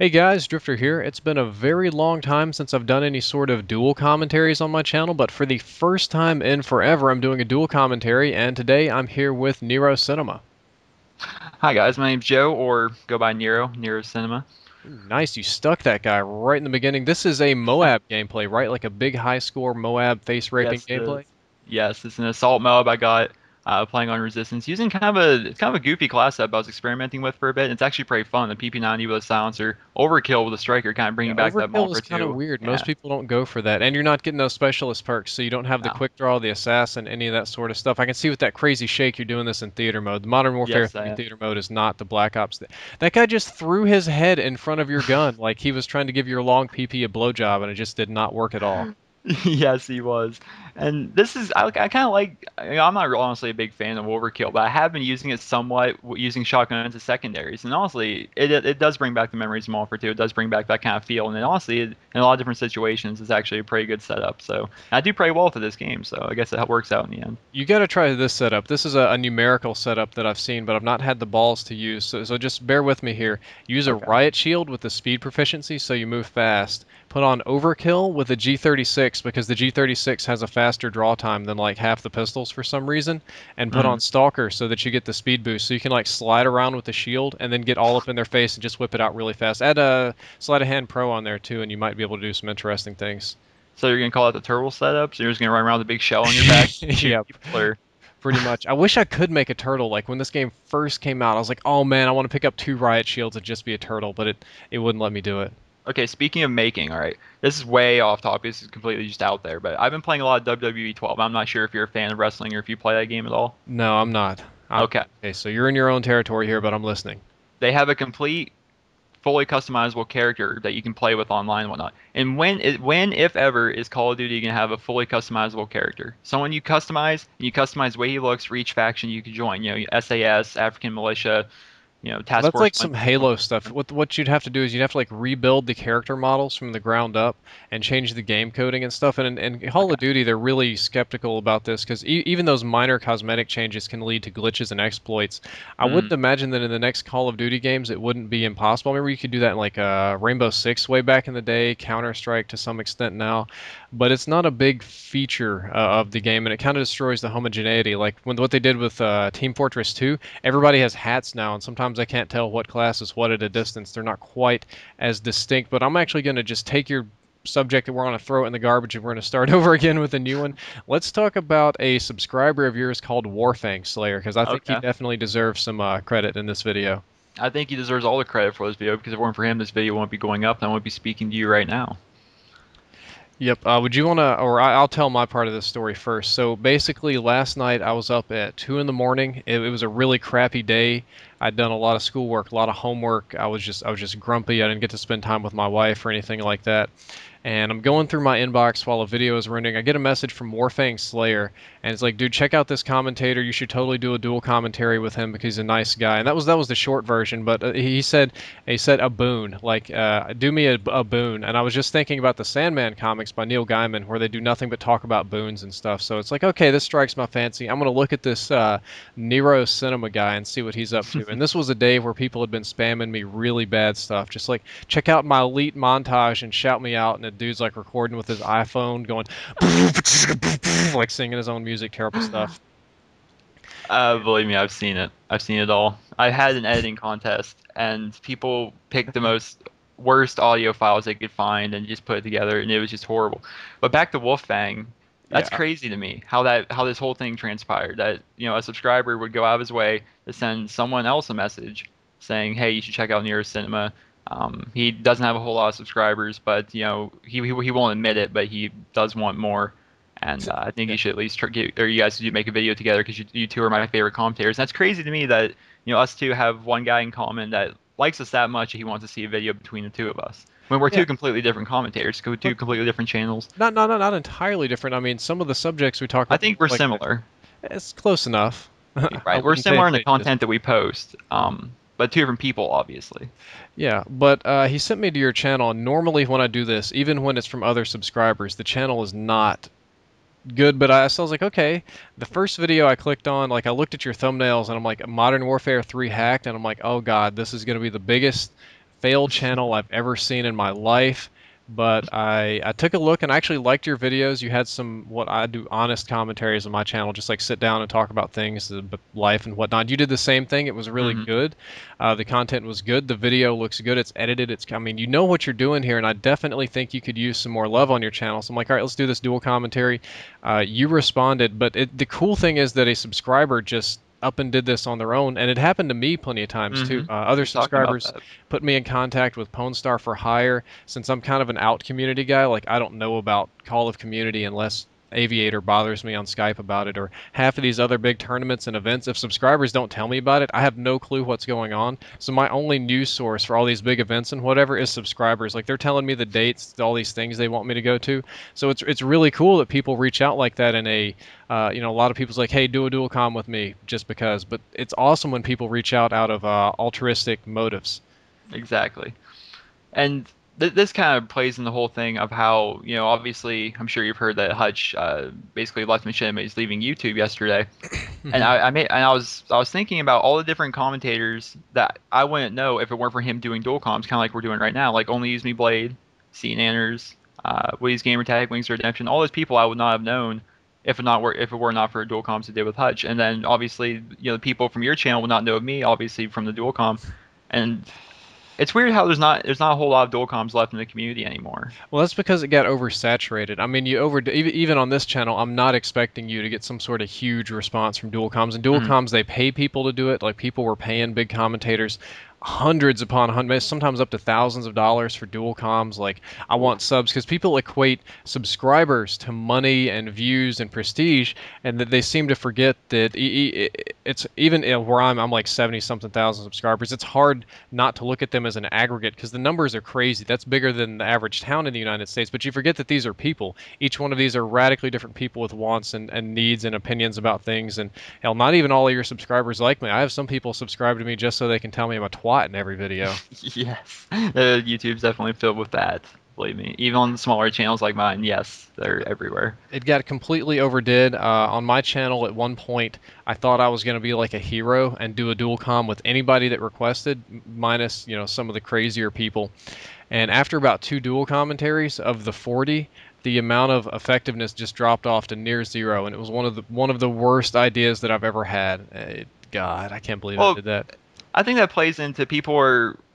Hey guys, Drift0r here. It's been a very long time since I've done any sort of dual commentaries on my channel, but for the first time in forever, I'm doing a dual commentary, and today I'm here with NerosCinema. Hi guys, my name's Joe, or go by Nero, NerosCinema. Ooh, nice, you stuck that guy right in the beginning. This is a MOAB gameplay, right? Like a big high score MOAB face raping Yes, it gameplay? is. Yes, it's an assault mob I got playing on Resistance using kind of a goofy class that I was experimenting with for a bit. It's actually pretty fun. The PP90 with a silencer, overkill with a striker, kind of Yeah, bringing back that overkill moment is or kind of two. weird. Most Yeah, people don't go for that. And you're not getting those specialist perks, so you don't have the no. quick draw, the assassin, any of that sort of stuff. I can see with that crazy shake you're doing this in theater mode. The Modern Warfare Yes, I 3 am. theater mode is not the Black Ops. That guy just threw his head in front of your gun like he was trying to give your long PP a blowjob, and it just did not work at all. Yes, he was. And this is I kind of like. I'm not honestly a big fan of overkill, but I have been using it somewhat using shotguns as secondaries. And honestly, it does bring back the memories of Modern 2. It does bring back that kind of feel. And then honestly, in a lot of different situations, it's actually a pretty good setup. So I do pretty well for this game. So I guess it works out in the end. You got to try this setup. This is a numerical setup that I've seen, but I've not had the balls to use. So just bear with me here. Use a Okay. riot shield with the speed proficiency so you move fast. Put on overkill with a G36 because the G36 has a faster draw time than like half the pistols for some reason. And put on Mm. stalker so that you get the speed boost. So you can like slide around with the shield and then get all up in their face and just whip it out really fast. Add a sleight of hand pro on there too, and you might be able to do some interesting things. So you're gonna call it the turtle setup? So you're just gonna run around with a big shell on your back, shoot Yep. people, or Pretty much. I wish I could make a turtle. Like when this game first came out, I was like, "Oh man, I want to pick up two riot shields and just be a turtle," but it wouldn't let me do it. Okay, speaking of making, all right, this is way off topic. This is completely just out there, but I've been playing a lot of WWE 12. I'm not sure if you're a fan of wrestling or if you play that game at all. No, I'm not. Okay, Okay, so you're in your own territory here, but I'm listening. they have a complete, fully customizable character that you can play with online and whatnot. And when, if ever, is Call of Duty gonna have a fully customizable character? Someone you customize the way he looks for each faction you can join. You know, SAS, African Militia, Well, Task that's Force like One. some Halo stuff. What you'd have to do is you'd have to like rebuild the character models from the ground up and change the game coding and stuff. And in Call Okay. of Duty, they're really skeptical about this because even those minor cosmetic changes can lead to glitches and exploits. I wouldn't Mm, imagine that in the next Call of Duty games it wouldn't be impossible. I remember you could do that in like Rainbow Six way back in the day, Counter Strike to some extent now, but it's not a big feature of the game, and it kind of destroys the homogeneity. Like when what they did with Team Fortress 2. Everybody has hats now, and sometimes I can't tell what class is what at a distance. They're not quite as distinct, but I'm actually going to just take your subject that we're going to throw it in the garbage and we're going to start over again with a new one. Let's talk about a subscriber of yours called Warfang Slayer, because I think he okay. definitely deserves some credit in this video. I think he deserves all the credit for this video because if it weren't for him, this video won't be going up, and I won't be speaking to you right now. Yep. Would you want to, or I'll tell my part of the story first. So basically, last night I was up at 2 in the morning. It was a really crappy day. I'd done a lot of schoolwork, a lot of homework. I was just grumpy. I didn't get to spend time with my wife or anything like that. And I'm going through my inbox while a video is running. I get a message from Warfang Slayer, and it's like, dude, check out this commentator. You should totally do a dual commentary with him because he's a nice guy. And that was the short version. But he said a boon, like do me a boon. And I was just thinking about the Sandman comics by Neil Gaiman, where they do nothing but talk about boons and stuff. So it's like, okay, this strikes my fancy. I'm gonna look at this NerosCinema guy and see what he's up to. And this was a day where people had been spamming me really bad stuff, just like check out my elite montage and shout me out. And the dude's like recording with his iPhone, going like singing his own music, terrible stuff. Believe me, I've seen it. I've seen it all. I had an editing contest, and people picked the most worst audio files they could find and just put it together, and it was just horrible. But back to Wolfang, that's Yeah. crazy to me. How this whole thing transpired. That a subscriber would go out of his way to send someone else a message saying, "Hey, you should check out NerosCinema." He doesn't have a whole lot of subscribers, but he won't admit it, but he does want more. And I think Yeah. you should at least or you guys should make a video together because you two are my favorite commentators. And that's crazy to me that us two have one guy in common that likes us that much that he wants to see a video between the two of us. When we're Yeah. two completely different commentators, two But completely different channels. not entirely different. I mean, some of the subjects we talk I about, think we're like similar, it's close enough. I right? We're wouldn't say similar in the it's just. content that we post, but two different people, obviously. Yeah, but he sent me to your channel, and normally when I do this, even when it's from other subscribers, the channel is not good. But so I was like, okay. The first video I clicked on, like I looked at your thumbnails, and I'm like, Modern Warfare 3 hacked, and I'm like, oh god, this is gonna be the biggest failed channel I've ever seen in my life. But I took a look and I actually liked your videos. You had some what I do honest commentaries on my channel, just like sit down and talk about things, life and whatnot. You did the same thing. It was really Hmm. good. The content was good. The video looks good. It's edited. I mean, you know what you're doing here, and I definitely think you could use some more love on your channel. So I'm like, all right, let's do this dual commentary. You responded, but the cool thing is that a subscriber just up and did this on their own, and it happened to me plenty of times too. Hmm. Other Just talking about subscribers that. put me in contact with Pwn Star for Hire. Since I'm kind of an out community guy, like I don't know about Call of Community unless Aviator bothers me on Skype about it, or half of these other big tournaments and events. If subscribers don't tell me about it, I have no clue what's going on. So my only news source for all these big events and whatever is subscribers. Like they're telling me the dates, all these things they want me to go to. So it's really cool that people reach out like that in a a lot of people's like, hey, do a dual com with me just because. But it's awesome when people reach out of altruistic motives. Exactly. And this kind of plays in the whole thing of how, obviously, I'm sure you've heard that Hutch basically left Machinima is leaving YouTube yesterday. And Hmm. I was thinking about all the different commentators that I wouldn't know if it weren't for him doing dual comms, kind of like we're doing right now, like Only Use Me Blade, C Nanners, Woody's Gamertag, Wings of Redemption, all those people I would not have known if it were not for dual comms I did with Hutch. And then obviously, the people from your channel would not know of me, obviously from the dual com. And it's weird how there's not a whole lot of dual comms left in the community anymore. Well, that's because it got oversaturated. I mean, even on this channel, I'm not expecting you to get some sort of huge response from dual comms. And dual Mhm. comms, they pay people to do it. Like people were paying big commentators hundreds upon hundreds, sometimes up to thousands of dollars for dual comms. Like I want subs because people equate subscribers to money and views and prestige, and that they seem to forget that it's even where I'm like 70 something thousand subscribers. It's hard not to look at them as an aggregate because the numbers are crazy. That's bigger than the average town in the United States. But you forget that these are people. Each one of these are radically different people with wants and needs and opinions about things. And hell, not even all of your subscribers like me. I have some people subscribe to me just so they can tell me I'm a twat in every video. Yes, YouTube's definitely filled with that. Believe me, even on smaller channels like mine, yes, they're everywhere. It got completely overdid. On my channel at one point, I thought I was going to be like a hero and do a dual com with anybody that requested, minus, some of the crazier people. And after about two dual commentaries of the 40, the amount of effectiveness just dropped off to near zero, and it was one of the worst ideas that I've ever had. God, I can't believe I Well, did that. I think that plays into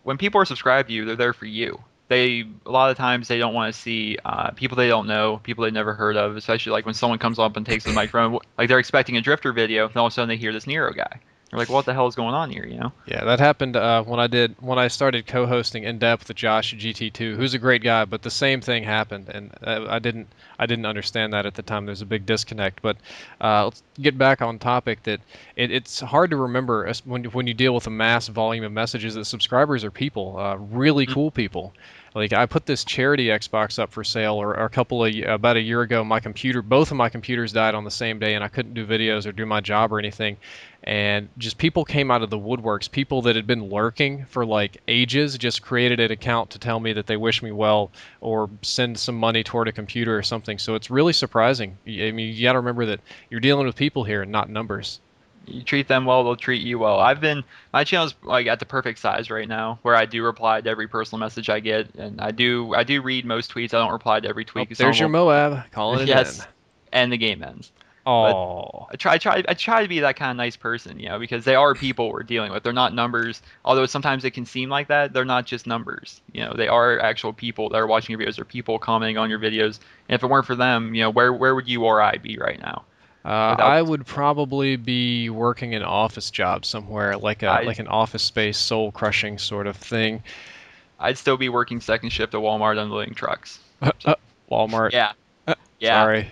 when people are subscribed to you, they're there for you. A lot of times they don't want to see people they don't know, people they never heard of, especially like when someone comes up and takes the microphone, like they're expecting a Drift0r video, and all of a sudden they hear this Nero guy. They're like, what the hell is going on here? Yeah, that happened when I started co-hosting in depth with Josh GT2, who's a great guy, but the same thing happened, and I didn't understand that at the time. There's a big disconnect. But let's get back on topic. That it's hard to remember when you deal with a mass volume of messages that subscribers are people, really cool people. Like I put this charity Xbox up for sale, or about a year ago. Both of my computers died on the same day, and I couldn't do videos or do my job or anything. And just people came out of the woodworks. People that had been lurking for like ages just created an account to tell me that they wish me well or send some money toward a computer or something. So it's really surprising. I mean, you got to remember that you're dealing with people here and not numbers. You treat them well, they'll treat you well. My channel's like at the perfect size right now, where I do reply to every personal message I get, and I do read most tweets. I don't reply to every Oh, tweet because some there's of your them, MOAB calling it in. yes, and the game ends. But Oh, I try to be that kind of nice person, because they are people we're dealing with. They're not numbers. Although sometimes it can seem like that, they're not just numbers. They are actual people that are watching your videos. They're people commenting on your videos. And if it weren't for them, where would you or I be right now without I those would people? probably be working an office job somewhere, like a I like an office space soul crushing sort of thing. I'd still be working second shift at Walmart unloading trucks. Just, Walmart. yeah, yeah, Sorry.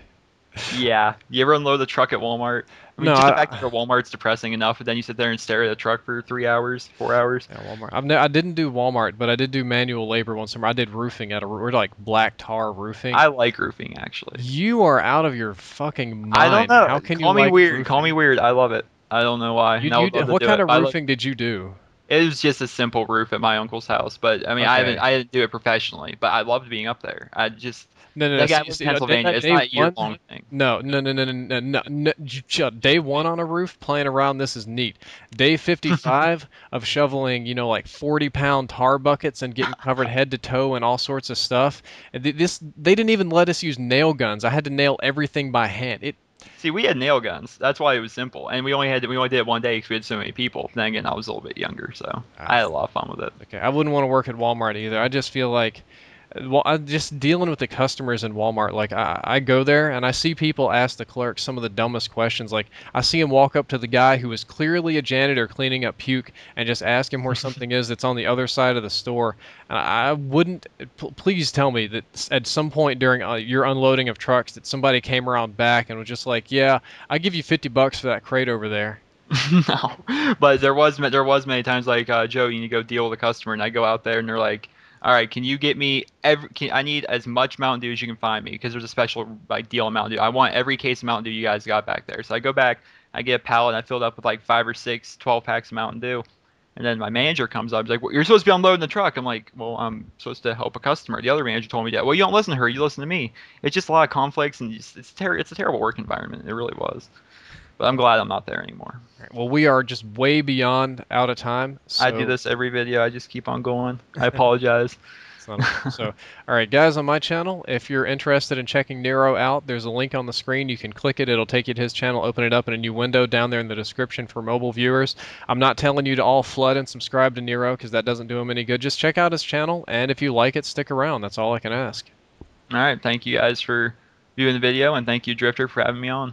yeah. You ever unload a truck at Walmart? I mean, No, just the fact that you're at Walmart's depressing enough, but then you sit there and stare at a truck for 3 hours, 4 hours. yeah, Walmart. I didn't do Walmart, but I did do manual labor once summer. I did roofing we're like black tar roofing. I like roofing actually. You are out of your fucking I don't mind. know. How can you Call me like weird. Call me roofing? weird. I love it. I don't know why. And I would love to What do kind it. of roofing did you do? It was just a simple roof at my uncle's house, but I mean, Okay. I didn't do it professionally, but I loved being up there. I just No, no, no. like I See, live in see, day, Pennsylvania. It's day not a year one. long thing. No, no, no, no, no, no, no, no. Day one on a roof, playing around. This is neat. Day 55 of shoveling, like 40-pound tar buckets and getting covered head to toe and all sorts of stuff. And they didn't even let us use nail guns. I had to nail everything by hand. See, we had nail guns. That's why it was simple, and we only did it one day because we had so many people. Then again, I was a little bit younger, so I Ah, had a lot of fun with it. okay, I wouldn't want to work at Walmart either. I just feel like, well, I'm just dealing with the customers in Walmart. Like I go there and I see people ask the clerk some of the dumbest questions. Like I see him walk up to the guy who is clearly a janitor cleaning up puke and just ask him where something is that's on the other side of the store. And I wouldn't. Please tell me that at some point during your unloading of trucks that somebody came around back and was just like, "Yeah, I give you $50 for that crate over there." No, but there was many times like Joe, you need to go deal with a customer, and I go out there and they're like, "All right, can you get me I need as much Mountain Dew as you can find me because there's a special like deal on Mountain Dew. I want every case of Mountain Dew you guys got back there." So I go back, I get a pallet, and I filled up with like 5 or 6 12 packs of Mountain Dew. And then my manager comes up, he's like, well, "You're supposed to be unloading the truck." I'm like, "Well, I'm supposed to help a customer." The other manager told me that. "Well, you don't listen to her, you listen to me." It's just a lot of conflicts, and it's a terrible work environment. It really was. But I'm glad I'm not there anymore. All right, well, we are just way beyond out of time, I do so this every video. I just keep on going. I apologize. it's not a problem. So, all right, guys, on my channel, if you're interested in checking Nero out, there's a link on the screen. You can click it. It'll take you to his channel, open it up in a new window down there in the description for mobile viewers. I'm not telling you to all flood and subscribe to Nero because that doesn't do him any good. Just check out his channel, and if you like it, stick around. That's all I can ask. All right. Thank you guys for viewing the video, and thank you, Drift0r, for having me on.